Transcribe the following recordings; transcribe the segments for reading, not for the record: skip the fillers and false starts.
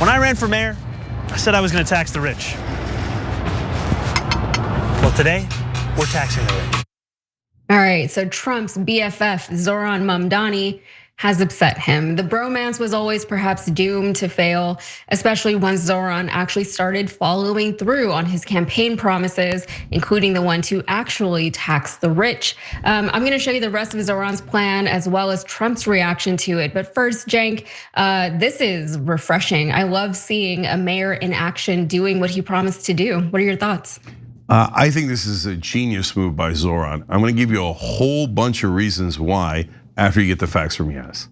When I ran for mayor, I said I was going to tax the rich. Well, today, we're taxing the rich. All right, so Trump's BFF, Zohran Mamdani, has upset him. The bromance was always perhaps doomed to fail, especially once Zohran actually started following through on his campaign promises, including the one to actually tax the rich. I'm gonna show you the rest of Zohran's plan as well as Trump's reaction to it. But first, Cenk, this is refreshing. I love seeing a mayor in action doing what he promised to do. What are your thoughts? I think this is a genius move by Zohran. I'm gonna give you a whole bunch of reasons why after you get the facts from Yas.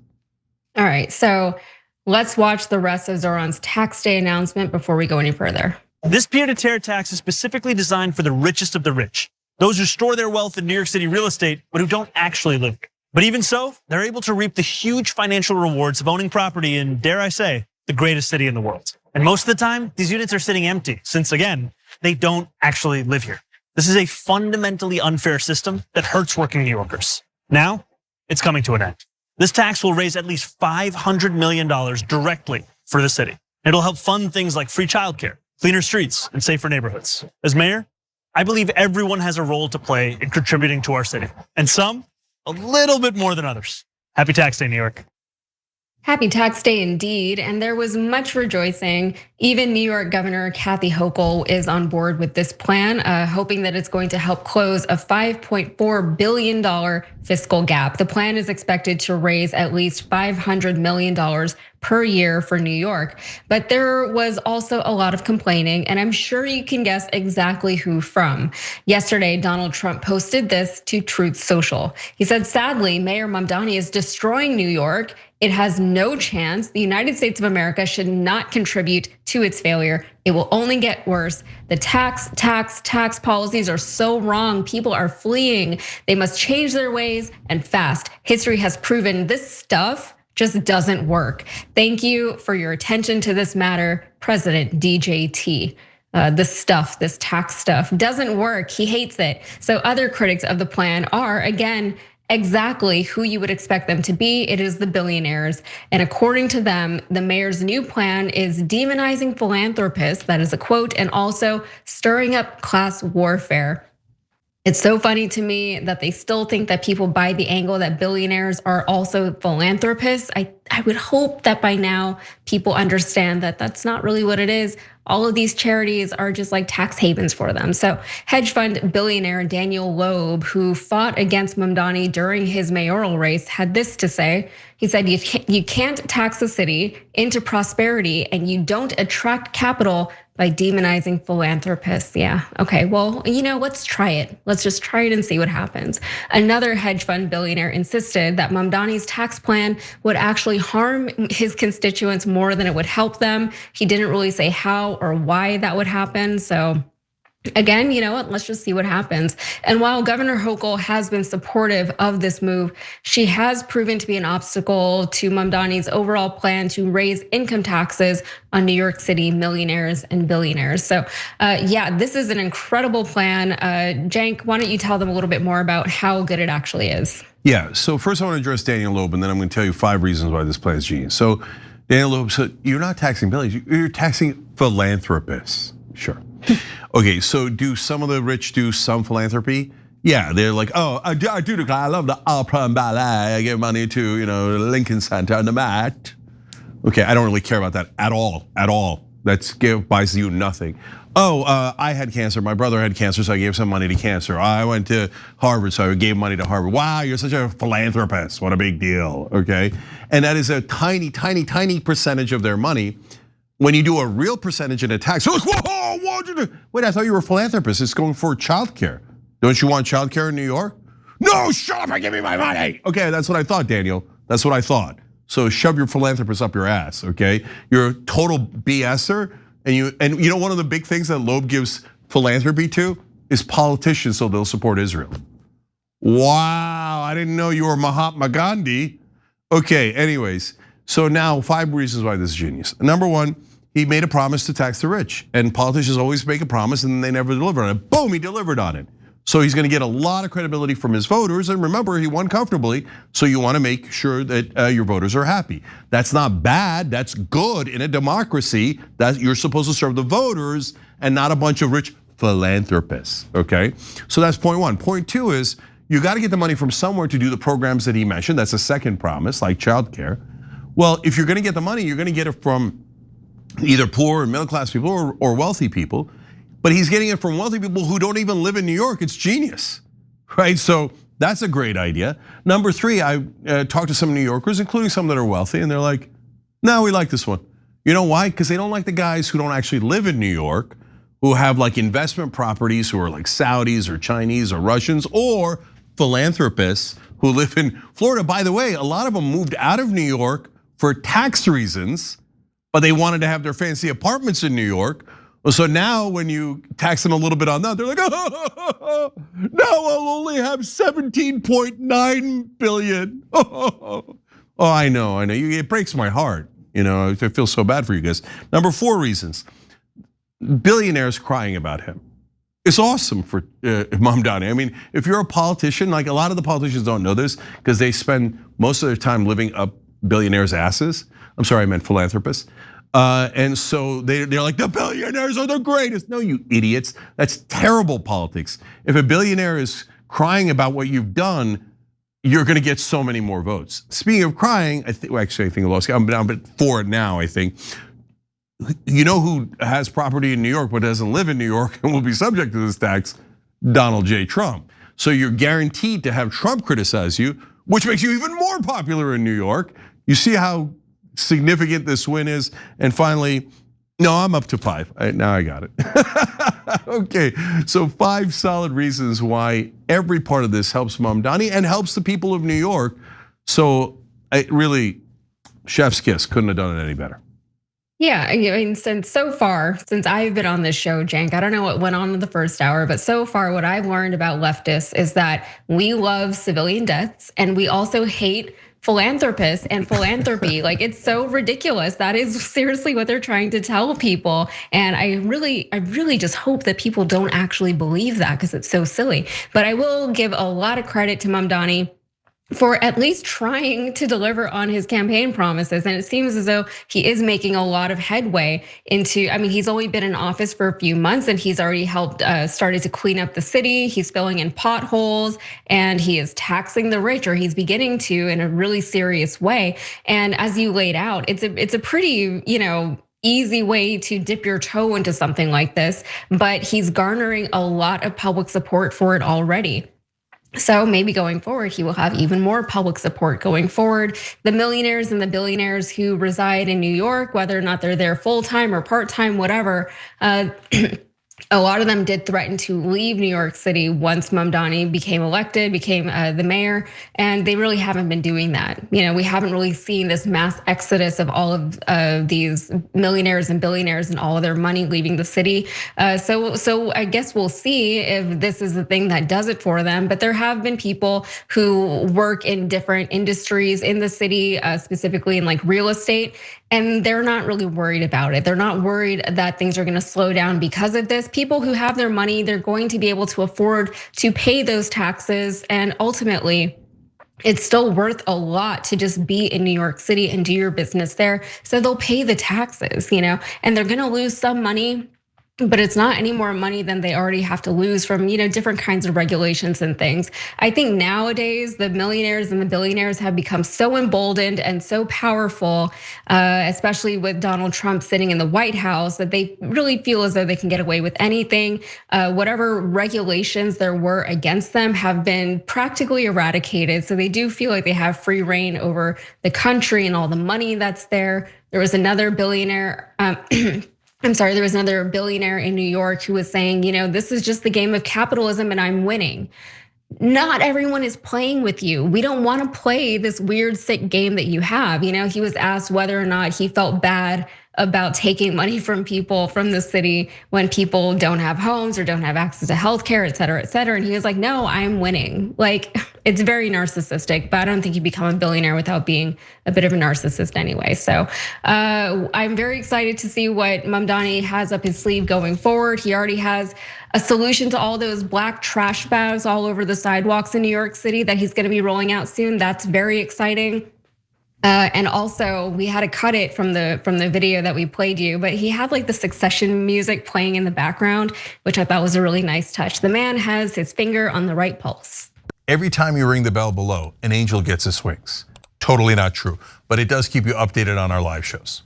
All right, so let's watch the rest of Zohran's tax day announcement before we go any further. This pied-à-terre tax is specifically designed for the richest of the rich, those who store their wealth in New York City real estate, but who don't actually live here. But even so, they're able to reap the huge financial rewards of owning property in, dare I say, the greatest city in the world. And most of the time, these units are sitting empty, since again, they don't actually live here. This is a fundamentally unfair system that hurts working New Yorkers. Now, it's coming to an end. This tax will raise at least $500 million directly for the city. It'll help fund things like free childcare, cleaner streets, and safer neighborhoods. As mayor, I believe everyone has a role to play in contributing to our city, and some a little bit more than others. Happy tax day, New York. Happy tax day indeed, and there was much rejoicing. Even New York Governor Kathy Hochul is on board with this plan, hoping that it's going to help close a $5.4 billion fiscal gap. The plan is expected to raise at least $500 million per year for New York. But there was also a lot of complaining, and I'm sure you can guess exactly who from. Yesterday, Donald Trump posted this to Truth Social. He said, sadly, Mayor Mamdani is destroying New York. It has no chance. The United States of America should not contribute to its failure. It will only get worse. The tax policies are so wrong. People are fleeing. They must change their ways and fast. History has proven this stuff just doesn't work. Thank you for your attention to this matter, President DJT. This tax stuff doesn't work. He hates it. So other critics of the plan are, again, exactly who you would expect them to be. It is the billionaires. And according to them, the mayor's new plan is demonizing philanthropists, that is a quote, and also stirring up class warfare. It's so funny to me that they still think that people buy the angle that billionaires are also philanthropists. I would hope that by now people understand that that's not really what it is. All of these charities are just like tax havens for them. So hedge fund billionaire Daniel Loeb, who fought against Mamdani during his mayoral race, had this to say. He said, you can't tax the city into prosperity and you don't attract capital by demonizing philanthropists. Yeah, okay, well, let's try it. Let's just try it and see what happens. Another hedge fund billionaire insisted that Mamdani's tax plan would actually harm his constituents more than it would help them. He didn't really say how or why that would happen, so again, you know what, let's just see what happens. And while Governor Hochul has been supportive of this move, she has proven to be an obstacle to Mamdani's overall plan to raise income taxes on New York City millionaires and billionaires. So yeah, this is an incredible plan. Cenk, why don't you tell them a little bit more about how good it actually is? Yeah, so first I want to address Daniel Loeb, and then I'm going to tell you 5 reasons why this plan is genius. So Daniel Loeb said, you're not taxing billionaires, you're taxing philanthropists. Sure. Okay, so do some of the rich do some philanthropy? Yeah, they're like, oh, I do. I love the opera and ballet. I give money to Lincoln Center and the Met. Okay, I don't really care about that at all. That buys you nothing. Oh, I had cancer. My brother had cancer, so I gave some money to cancer. I went to Harvard, so I gave money to Harvard. Wow, you're such a philanthropist. What a big deal. Okay, and that is a tiny percentage of their money. When you do a real percentage in a tax, you're like, whoa, what'd you do? Wait, I thought you were a philanthropist. It's going for childcare. Don't you want childcare in New York? No, shut up and give me my money. Okay, that's what I thought, Daniel. That's what I thought. So shove your philanthropist up your ass, okay? You're a total BSer, and you know one of the big things that Loeb gives philanthropy to is politicians, so they'll support Israel. Wow, I didn't know you were Mahatma Gandhi. Okay, anyways, so now 5 reasons why this is genius. Number 1, he made a promise to tax the rich, and politicians always make a promise and they never deliver on it. Boom, he delivered on it. So he's gonna get a lot of credibility from his voters. And remember, he won comfortably. So you wanna make sure that your voters are happy. That's not bad, that's good in a democracy. That you're supposed to serve the voters and not a bunch of rich philanthropists, okay? So that's point one. Point two is you gotta get the money from somewhere to do the programs that he mentioned. That's a second promise, like childcare. Well, if you're gonna get the money, you're gonna get it from either poor or middle class people or wealthy people. But he's getting it from wealthy people who don't even live in New York. It's genius, right? So that's a great idea. Number three, I talked to some New Yorkers, including some that are wealthy, and they're like, no, we like this one. You know why? Because they don't like the guys who don't actually live in New York, who have like investment properties, who are like Saudis or Chinese or Russians or philanthropists who live in Florida. By the way, a lot of them moved out of New York for tax reasons, but they wanted to have their fancy apartments in New York. So now when you tax them a little bit on that, they're like, oh, now I'll only have 17.9 billion. Oh, I know. It breaks my heart. I feel so bad for you guys. Number four reasons, billionaires crying about him. It's awesome for Mamdani. I mean, if you're a politician, like a lot of the politicians don't know this because they spend most of their time living up billionaires' asses. I'm sorry, I meant philanthropists. And so they're like, the billionaires are the greatest. No, you idiots, that's terrible politics. If a billionaire is crying about what you've done, you're gonna get so many more votes. Speaking of crying, I think I lost, I'm down at 4 now, I think. You know who has property in New York but doesn't live in New York and will be subject to this tax? Donald J. Trump. So you're guaranteed to have Trump criticize you, which makes you even more popular in New York. You see how significant this win is. And finally, no, I'm up to 5. Now I got it. Okay, so 5 solid reasons why every part of this helps Mamdani and helps the people of New York. So really, chef's kiss, couldn't have done it any better. Yeah, I mean, since I've been on this show, Cenk, I don't know what went on in the first hour, but so far what I've learned about leftists is that we love civilian deaths and we also hate philanthropists and philanthropy. Like, it's so ridiculous. That is seriously what they're trying to tell people. And I really just hope that people don't actually believe that because it's so silly. But I will give a lot of credit to Mamdani for at least trying to deliver on his campaign promises. And it seems as though he is making a lot of headway into, I mean, he's only been in office for a few months and he's already helped, started to clean up the city. He's filling in potholes and he is taxing the rich, or he's beginning to in a really serious way. And as you laid out, it's a pretty, easy way to dip your toe into something like this, but he's garnering a lot of public support for it already. So maybe going forward, he will have even more public support going forward. The millionaires and the billionaires who reside in New York, whether or not they're there full-time or part-time, whatever, a lot of them did threaten to leave New York City once Mamdani became the mayor, and they really haven't been doing that. We haven't really seen this mass exodus of all of these millionaires and billionaires and all of their money leaving the city. So I guess we'll see if this is the thing that does it for them. But there have been people who work in different industries in the city, specifically in like real estate, and they're not really worried about it. They're not worried that things are gonna slow down because of this. People who have their money, they're going to be able to afford to pay those taxes. And ultimately, it's still worth a lot to just be in New York City and do your business there. So they'll pay the taxes, and they're gonna lose some money, but it's not any more money than they already have to lose from different kinds of regulations and things. I think nowadays the millionaires and the billionaires have become so emboldened and so powerful, especially with Donald Trump sitting in the White House, that they really feel as though they can get away with anything. Whatever regulations there were against them have been practically eradicated. So they do feel like they have free reign over the country and all the money that's there. There was another billionaire, there was another billionaire in New York who was saying, this is just the game of capitalism and I'm winning. Not everyone is playing with you. We don't want to play this weird, sick game that you have. He was asked whether or not he felt bad about taking money from people from the city when people don't have homes or don't have access to healthcare, et cetera, et cetera. And he was like, no, I'm winning. Like, it's very narcissistic, but I don't think you become a billionaire without being a bit of a narcissist anyway. So I'm very excited to see what Mamdani has up his sleeve going forward. He already has a solution to all those black trash bags all over the sidewalks in New York City that he's gonna be rolling out soon. That's very exciting. And also, we had to cut it from the video that we played you, but he had like the Succession music playing in the background, which I thought was a really nice touch. The man has his finger on the right pulse. Every time you ring the bell below, an angel gets his wings. Totally not true, but it does keep you updated on our live shows.